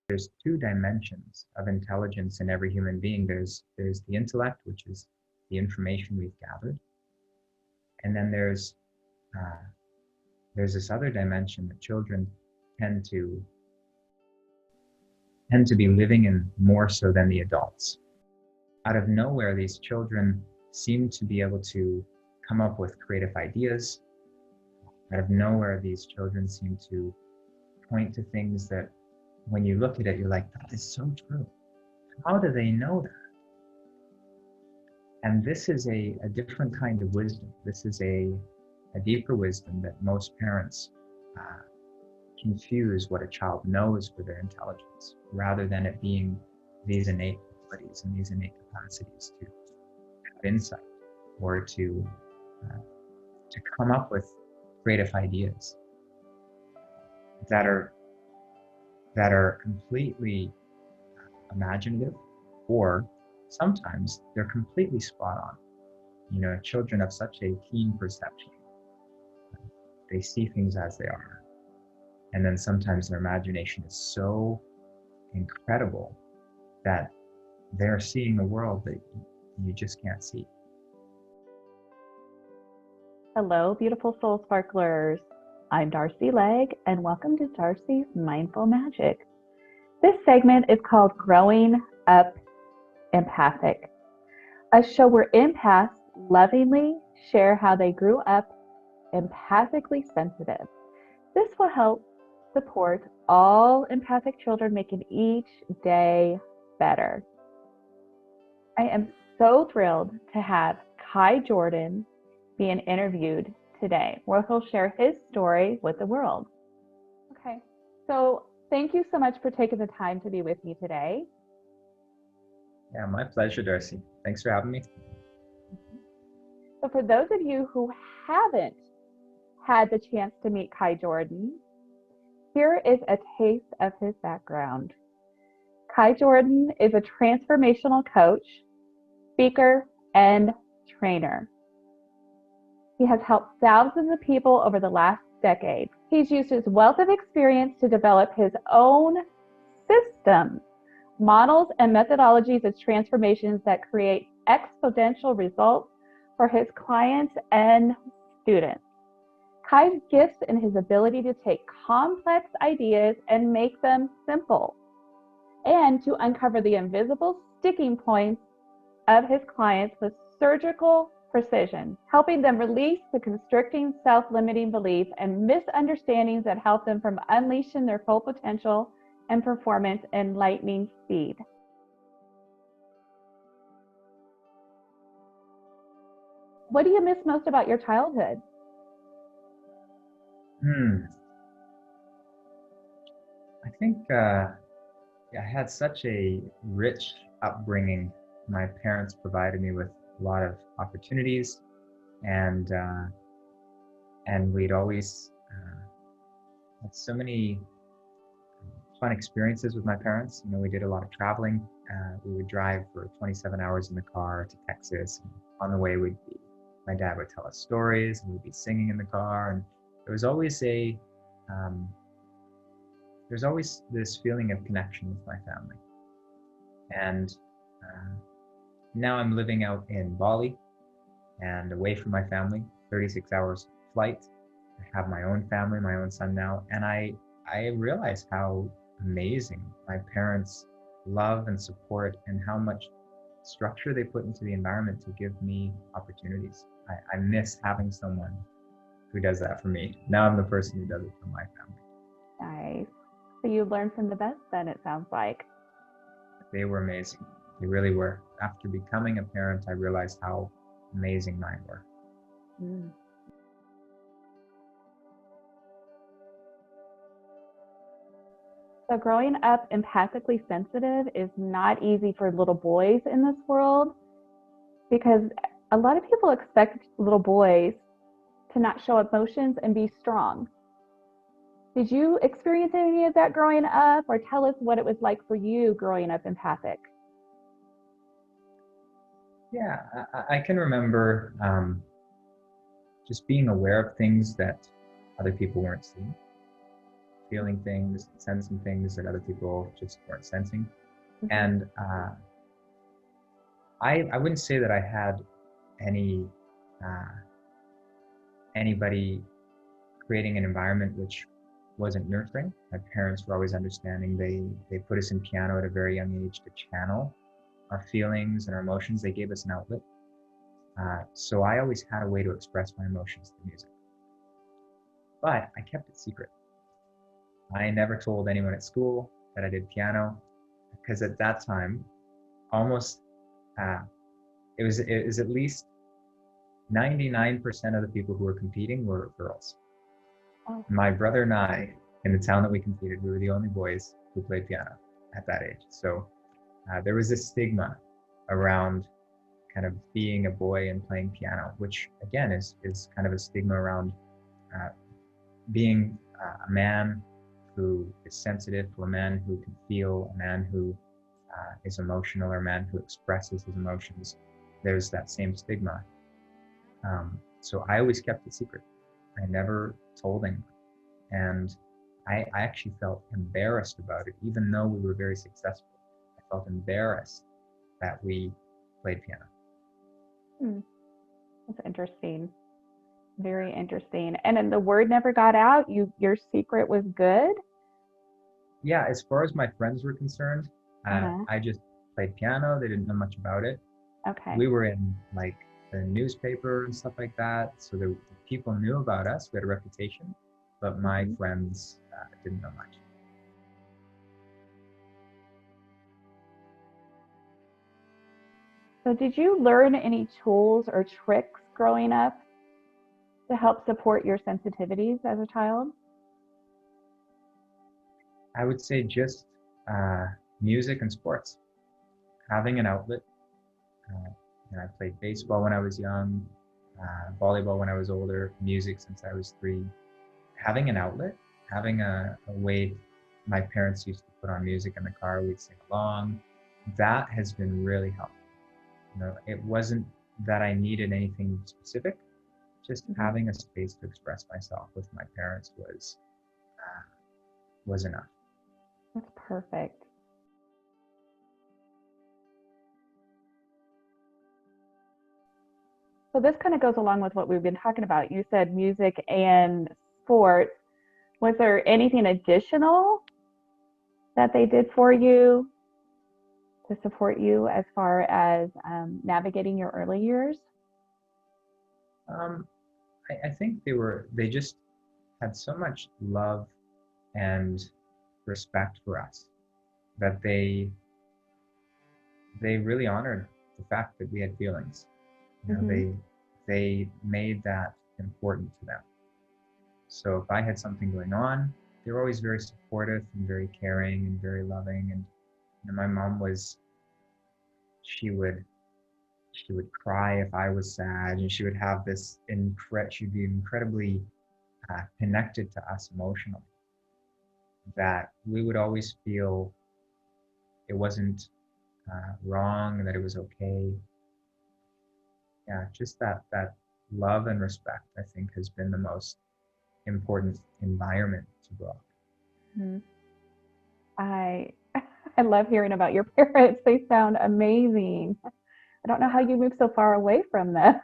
there's two dimensions of intelligence in every human being. There's the intellect, which is the information we've gathered, and then there's this other dimension that children tend to be living in more so than the adults. Out of nowhere, these children seem to be able to come up with creative ideas. Out of nowhere, these children seem to point to things that when you look at it, you're like, that is so true. How do they know that? And this is a different kind of wisdom. This is a deeper wisdom that most parents confuse what a child knows for their intelligence, rather than it being these innate abilities and these innate capacities to have insight or to come up with creative ideas that are completely imaginative, or sometimes they're completely spot on. You know, children have such a keen perception. They see things as they are. And then sometimes their imagination is so incredible that they're seeing a world that you just can't see. Hello, beautiful soul sparklers. I'm Darci Legg, and welcome to Darci's Mindful Magic. This segment is called Growing Up Empathic, a show where empaths lovingly share how they grew up empathically sensitive. This will help support all empathic children making each day better. I am so thrilled to have Kai Jordan being interviewed today, where he'll share his story with the world. Okay, so thank you so much for taking the time to be with me today. Yeah, my pleasure, Darci. Thanks for having me. So for those of you who haven't had the chance to meet Kai Jordan, here is a taste of his background. Kai Jordan is a transformational coach, speaker, and trainer. He has helped thousands of people over the last decade. He's used his wealth of experience to develop his own systems, models, and methodologies of transformations that create exponential results for his clients and students. Kai's gifts in his ability to take complex ideas and make them simple, and to uncover the invisible sticking points of his clients with surgical precision, helping them release the constricting self-limiting beliefs and misunderstandings that help them from unleashing their full potential and performance in lightning speed. What do you miss most about your childhood? I think I had such a rich upbringing. My parents provided me with a lot of opportunities, and we'd always had so many fun experiences with my parents. You know, we did a lot of traveling. We would drive for 27 hours in the car to Texas. And on the way, my dad would tell us stories, and we'd be singing in the car. And there was always there's always this feeling of connection with my family. And now I'm living out in Bali and away from my family, 36 hours flight. I have my own family, my own son now, and I realize how amazing my parents' love and support, and how much structure they put into the environment to give me opportunities. I miss having someone who does that for me. Now I'm the person who does it for my family. Nice. So you learned from the best then, it sounds like. They were amazing. They really were. After becoming a parent, I realized how amazing mine were. So growing up empathically sensitive is not easy for little boys in this world, because a lot of people expect little boys to not show emotions and be strong. Did you experience any of that growing up, or tell us what it was like for you growing up empathic? Yeah, I can remember just being aware of things that other people weren't seeing. feeling things, sensing things that other people just weren't sensing. Mhm. And I wouldn't say that I had any anybody creating an environment which wasn't nurturing. My parents were always understanding. They put us in piano at a very young age to channel our feelings and our emotions. They gave us an outlet. So I always had a way to express my emotions through music. But I kept it secret. I never told anyone at school that I did piano, because at that time, almost it was at least 99% of the people who were competing were girls. Oh. My brother and I, in the town that we competed, we were the only boys who played piano at that age. So there was this stigma around kind of being a boy and playing piano, which again is kind of a stigma around being a man who is sensitive, or a man who can feel, a man who is emotional, or a man who expresses his emotions. There's that same stigma. So I always kept it secret. I never told anyone. And I actually felt embarrassed about it, even though we were very successful. I felt embarrassed that we played piano. That's interesting. Very interesting. And then the word never got out. Your secret was good. Yeah, as far as my friends were concerned, I just played piano. They didn't know much about it. Okay. We were in like the newspaper and stuff like that, so the people knew about us. We had a reputation, but my friends didn't know much. So did you learn any tools or tricks growing up to help support your sensitivities as a child? I would say just music and sports. Having an outlet. I played baseball when I was young, volleyball when I was older, music since I was 3. Having an outlet, having a way. My parents used to put on music in the car, we'd sing along. That has been really helpful. It wasn't that I needed anything specific, just having a space to express myself with my parents was enough. That's perfect. So this kind of goes along with what we've been talking about. You said music and sports. Was there anything additional that they did for you to support you as far as navigating your early years? I think they just had so much love and respect for us that they really honored the fact that we had feelings. They made that important to them. So if I had something going on, they were always very supportive and very caring and very loving. And my mom she would cry if I was sad, and she would have this she'd be incredibly connected to us emotionally, that we would always feel it wasn't wrong, that it was okay. Yeah, just that love and respect, I think, has been the most important environment to grow up. Mm-hmm. I love hearing about your parents. They sound amazing. I don't know how you moved so far away from them.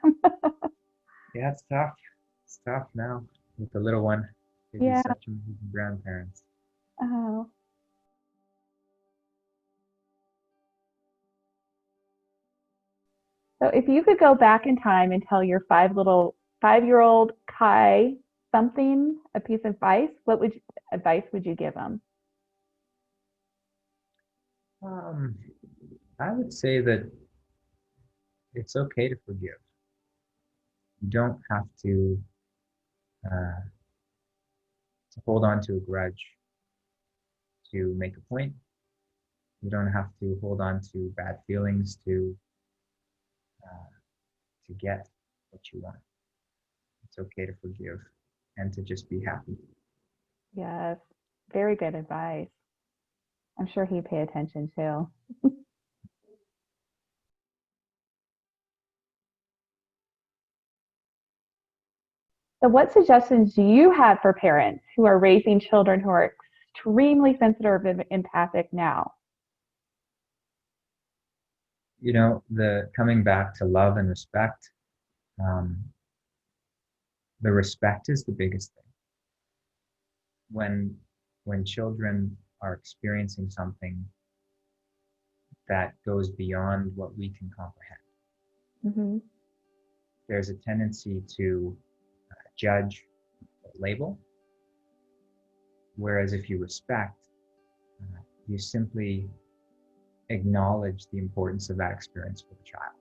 Yeah, it's tough. It's tough now with the little one. They'd be such amazing grandparents. Oh. So if you could go back in time and tell your 5-year-old Kai something, a piece of advice, what advice would you give him? I would say that it's okay to forgive. You don't have to hold on to a grudge to make a point. You don't have to hold on to bad feelings to get what you want. It's okay to forgive and to just be happy. Yes, very good advice. I'm sure he'd pay attention too. So what suggestions do you have for parents who are raising children who are extremely sensitive and empathic now? The coming back to love and respect, um, the respect is the biggest thing. When children are experiencing something that goes beyond what we can comprehend, Mm-hmm. there's a tendency to judge or label, whereas if you respect, you simply acknowledge the importance of that experience for the child.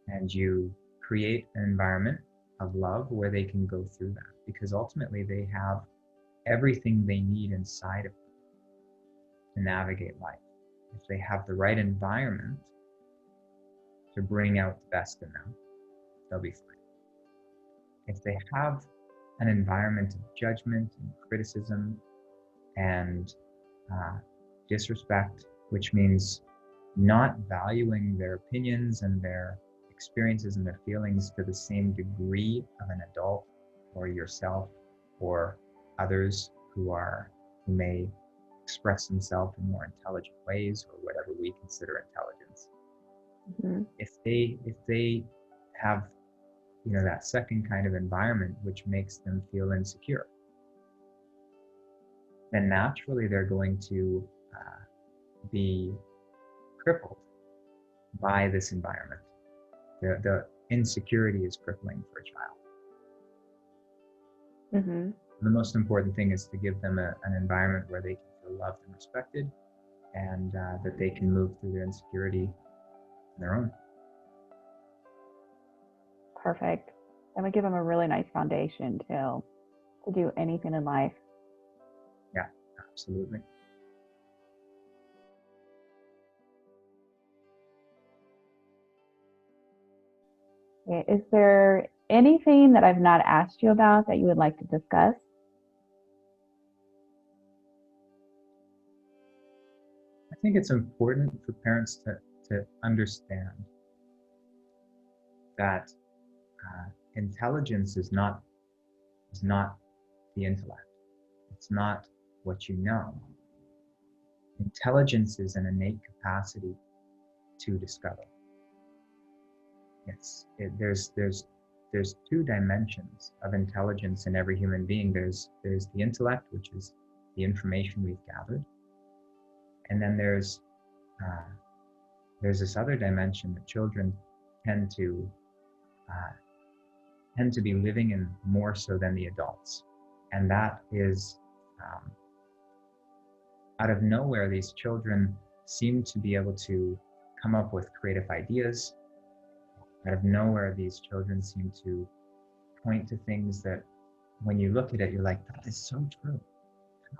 And you create an environment of love where they can go through that, because ultimately they have everything they need inside of them to navigate life. If they have the right environment to bring out the best in them, they'll be fine. If they have an environment of judgment and criticism and disrespect, which means not valuing their opinions and their experiences and their feelings to the same degree of an adult or yourself or others who may express themselves in more intelligent ways, or whatever we consider intelligence. Mm-hmm. If they have that second kind of environment which makes them feel insecure, then naturally they're going to be crippled by this environment. The insecurity is crippling for a child. Mm-hmm. The most important thing is to give them an environment where they can feel loved and respected, and that they can move through their insecurity on their own. Perfect. And we give them a really nice foundation to do anything in life. Yeah, absolutely. Okay. Is there anything that I've not asked you about that you would like to discuss? I think it's important for parents to understand that intelligence is not the intellect. It's not what you know. Intelligence is an innate capacity to discover. There's two dimensions of intelligence in every human being. There's the intellect, which is the information we've gathered, and then there's this other dimension that children tend to be living in more so than the adults, and that is out of nowhere, these children seem to be able to come up with creative ideas. Out of nowhere, these children seem to point to things that when you look at it, you're like, that is so true.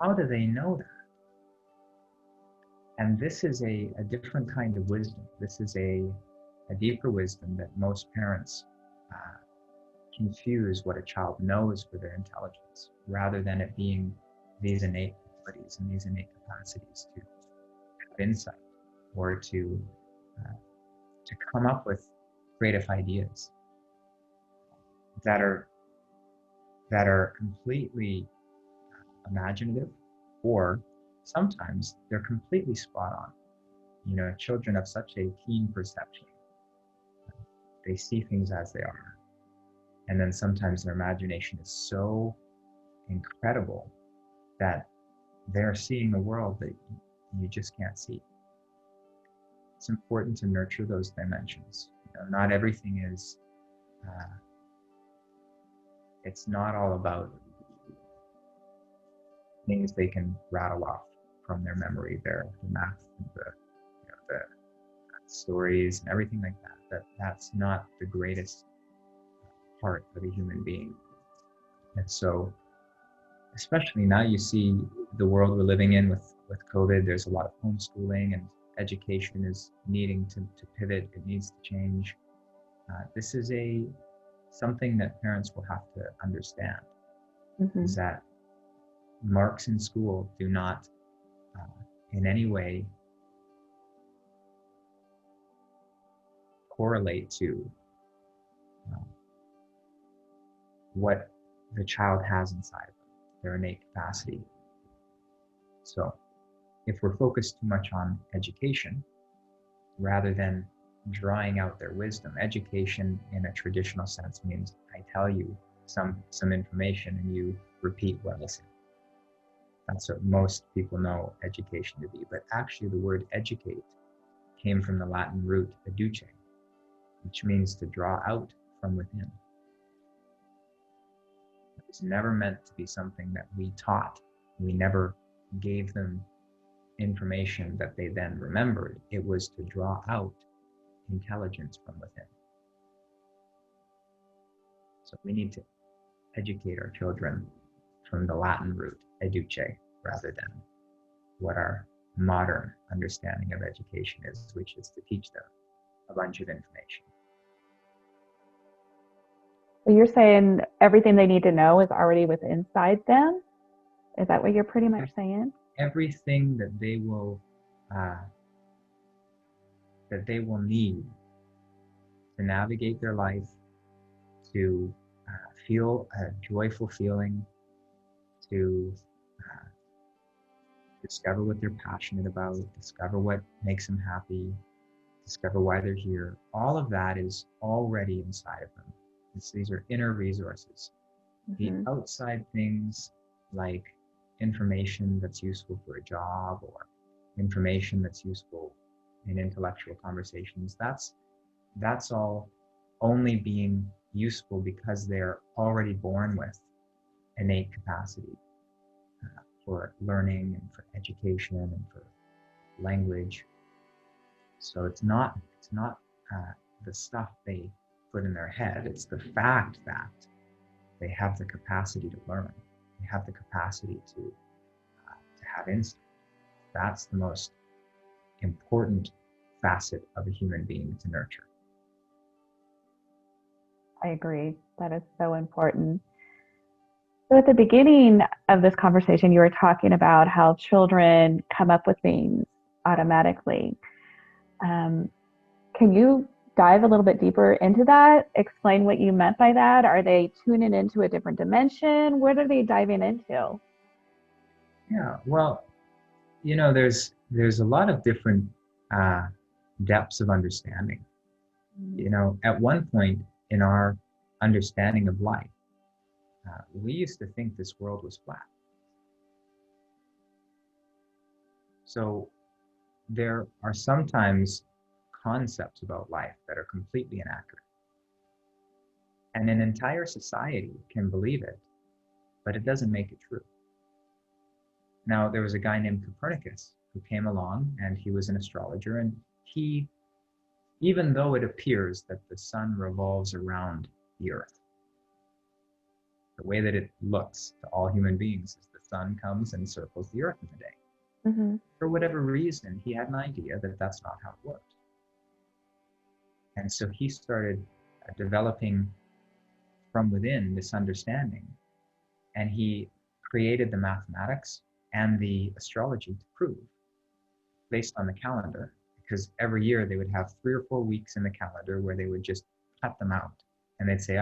How do they know that? And this is a different kind of wisdom. This is a deeper wisdom that most parents confuse what a child knows for their intelligence, rather than it being these innate abilities and these innate capacities to have insight or to come up with creative ideas that are completely imaginative, or sometimes they're completely spot on. Children have such a keen perception. They see things as they are. And then sometimes their imagination is so incredible that they're seeing a world that you just can't see. It's important to nurture those dimensions. Not everything is, it's not all about things they can rattle off from their memory, their math, and the stories and everything like that. That's not the greatest part of a human being. And so, especially now, you see the world we're living in with COVID, there's a lot of homeschooling, and education is needing to pivot. It needs to change. This is something that parents will have to understand, is that marks in school do not in any way correlate to what the child has inside of them, their innate capacity. So if we're focused too much on education, rather than drawing out their wisdom, education in a traditional sense means I tell you some information and you repeat what I say. That's what most people know education to be. But actually the word educate came from the Latin root educe, which means to draw out from within. It was never meant to be something that we taught. We never gave them information that they then remembered. It was to draw out intelligence from within. So we need to educate our children from the Latin root educe rather than what our modern understanding of education is, which is to teach them a bunch of information. So you're saying everything they need to know is already within inside them? Is that what you're pretty much saying? Everything that they will need to navigate their life, to feel a joyful feeling, to discover what they're passionate about, discover what makes them happy, discover why they're here. All of that is already inside of them. These are inner resources. Mm-hmm. The outside things like information that's useful for a job or information that's useful in intellectual conversations, that's all only being useful because they're already born with innate capacity for learning and for education and for language. So it's not the stuff they put in their head, it's the fact that they have the capacity to learn. They have the capacity to have insight. That's the most important facet of a human being to nurture. I agree. That is so important. So at the beginning of this conversation, you were talking about how children come up with things automatically. Can you dive a little bit deeper into that? Explain what you meant by that. Are they tuning into a different dimension? What are they diving into? Yeah, well, there's a lot of different depths of understanding. At one point in our understanding of life, we used to think this world was flat. So there are sometimes concepts about life that are completely inaccurate. And an entire society can believe it, but it doesn't make it true. Now, there was a guy named Copernicus who came along, and he was an astrologer, and he, even though it appears that the sun revolves around the earth, the way that it looks to all human beings is the sun comes and circles the earth in a day. Mm-hmm. For whatever reason, he had an idea that that's not how it worked. And so he started developing from within this understanding, and he created the mathematics and the astrology to prove, based on the calendar, because every year they would have 3 or 4 weeks in the calendar where they would just cut them out. And they'd say,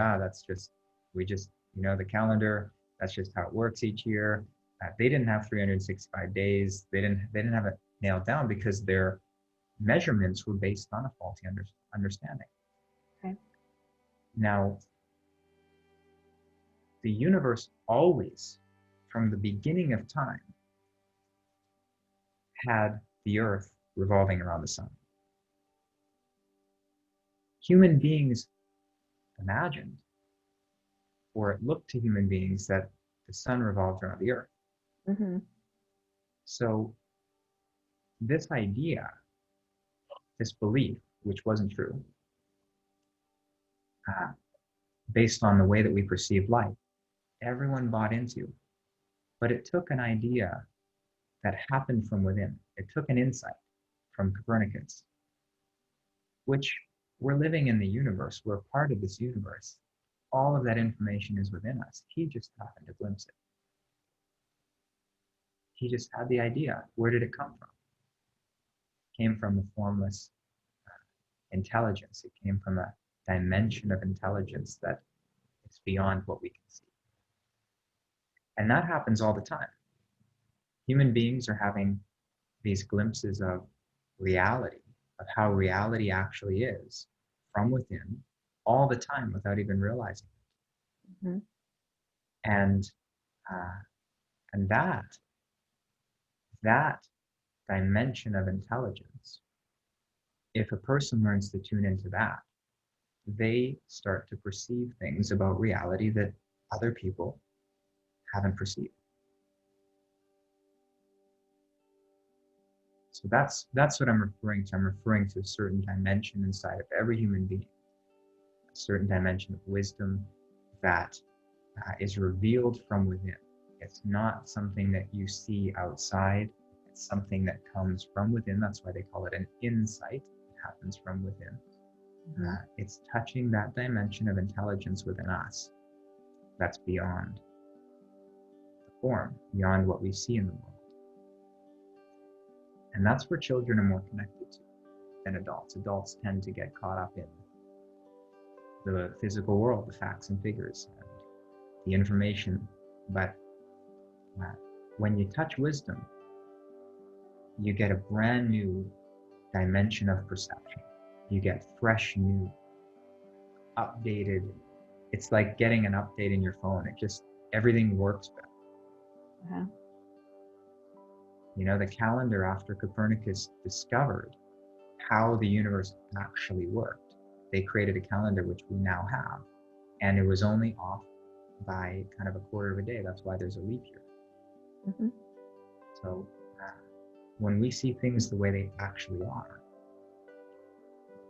the calendar, that's just how it works each year. They didn't have 365 days. They didn't have it nailed down because their measurements were based on a faulty understanding. Okay. Now, the universe always, from the beginning of time, had the earth revolving around the sun. Human beings imagined, or it looked to human beings, that the sun revolved around the earth. Mm-hmm. So this idea, this belief, which wasn't true, based on the way that we perceive life, everyone bought into. But it took an idea that happened from within. It took an insight from Copernicus, which we're living in the universe. We're part of this universe. All of that information is within us. He just happened to glimpse it. He just had the idea. Where did it come from? It came from a formless intelligence. It came from a dimension of intelligence that It's beyond what we can see. And that happens all the time. Human beings are having these glimpses of reality, of how reality actually is from within all the time without even realizing it. Mm-hmm. And that dimension of intelligence, if a person learns to tune into that, they start to perceive things about reality that other people haven't perceived. So that's what I'm referring to. I'm referring to a certain dimension inside of every human being, a certain dimension of wisdom that is revealed from within. It's not something that you see outside. It's something that comes from within. That's why they call it an insight. It happens from within. Mm-hmm. It's touching that dimension of intelligence within us that's beyond the form, beyond what we see in the world. And that's where children are more connected to than adults. Adults tend to get caught up in the physical world, the facts and figures, and the information. But when you touch wisdom, you get a brand new dimension of perception. You get fresh, new, updated. It's like getting an update in your phone. Everything works better. Uh-huh. You know, the calendar, after Copernicus discovered how the universe actually worked, they created a calendar which we now have. And it was only off by kind of a quarter of a day. That's why there's a leap year. Mm-hmm. So when we see things the way they actually are,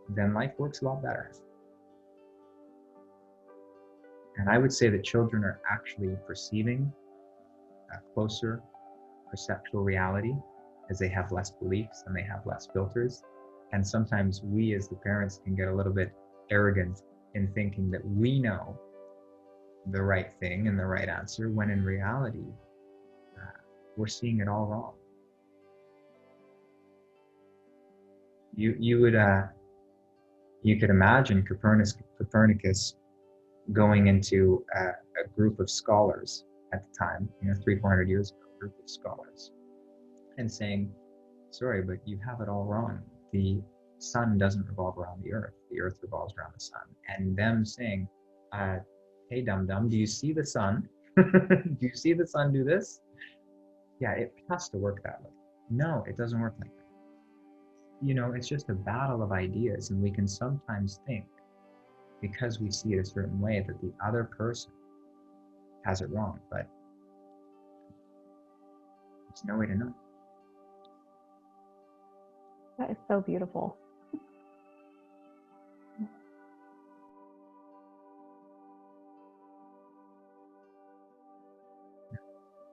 then life works a lot better. And I would say that children are actually perceiving a closer perceptual reality as they have less beliefs and they have less filters. And sometimes we as the parents can get a little bit arrogant in thinking that we know the right thing and the right answer, when in reality, we're seeing it all wrong. You could imagine Copernicus going into a group of scholars at the time, 300-400 years ago, a group of scholars, and saying, sorry, but you have it all wrong. The sun doesn't revolve around the earth revolves around the sun. And them saying, hey, dum-dum, do you see the sun? Do you see the sun do this? Yeah, it has to work that way. No, it doesn't work like that. It's just a battle of ideas, and we can sometimes think, because we see it a certain way, that the other person has it wrong, but there's no way to know. That is so beautiful.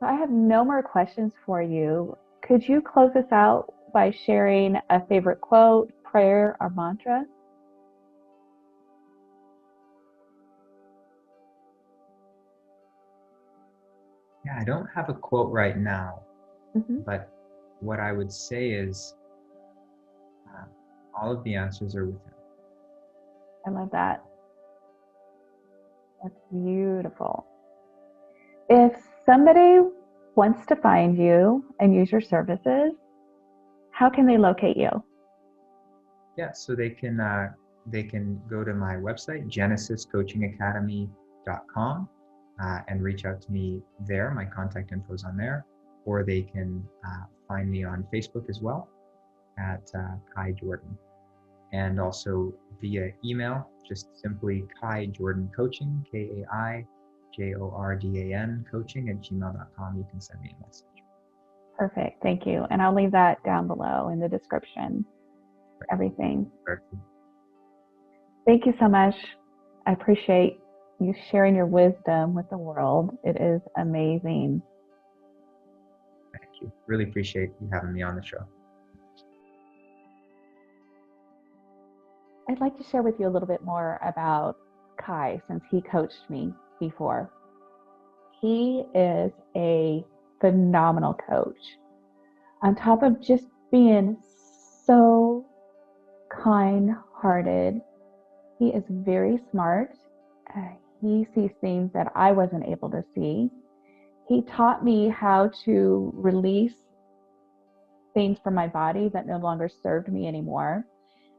So I have no more questions for you. Could you close us out by sharing a favorite quote, prayer, or mantra? Yeah, I don't have a quote right now, but what I would say is all of the answers are within. I love that. That's beautiful. If somebody wants to find you and use your services, how can they locate you? Yeah, so they can go to my website, genesiscoachingacademy.com, and reach out to me there. My contact info is on there. Or they can find me on Facebook as well at Kai Jordan. And also via email, just simply Kai Jordan Coaching, KAIJORDAN coaching @gmail.com. You can send me a message. Perfect. Thank you. And I'll leave that down below in the description for everything. Perfect. Thank you so much. I appreciate you sharing your wisdom with the world. It is amazing. Thank you. Really appreciate you having me on the show. I'd like to share with you a little bit more about Kai, since he coached me before. He is a phenomenal coach. On top of just being so kind-hearted, he is very smart. he sees things that I wasn't able to see. He taught me how to release things from my body that no longer served me anymore.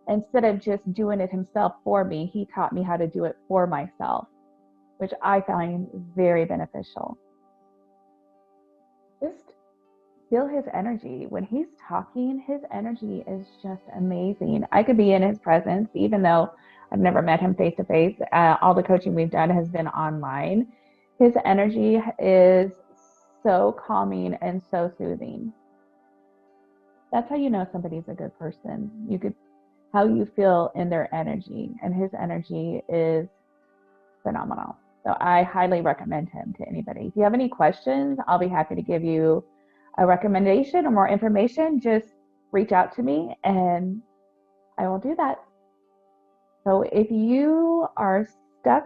Instead of just doing it himself for me, he taught me how to do it for myself, which I find very beneficial. Just feel his energy. When he's talking, his energy is just amazing. I could be in his presence, even though I've never met him face to face. All the coaching we've done has been online. His energy is so calming and so soothing. That's how you know somebody's a good person. You could, how you feel in their energy, and his energy is phenomenal. So I highly recommend him to anybody. If you have any questions, I'll be happy to give you a recommendation or more information. Just reach out to me and I will do that. So if you are stuck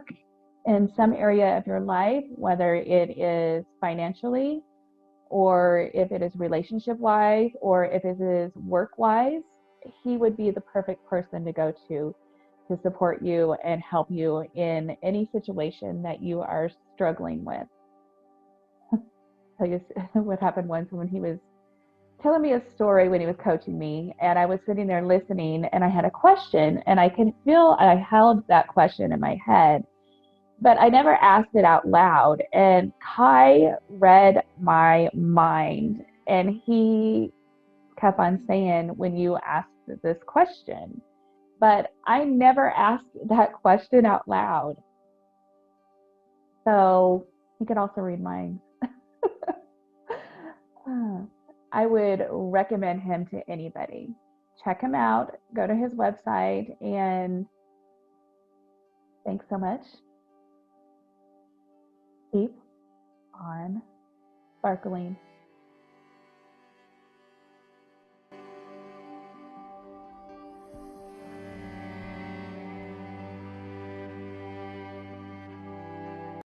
in some area of your life, whether it is financially, or if it is relationship wise, or if it is work wise, he would be the perfect person to go to support you and help you in any situation that you are struggling with. Tell you what happened once when he was telling me a story when he was coaching me, and I was sitting there listening, and I had a question, and I can feel I held that question in my head, but I never asked it out loud. And Kai read my mind, and he kept on saying, when you asked this question, but I never asked that question out loud. So he could also read minds. I would recommend him to anybody. Check him out, go to his website, and thanks so much. Keep on sparkling.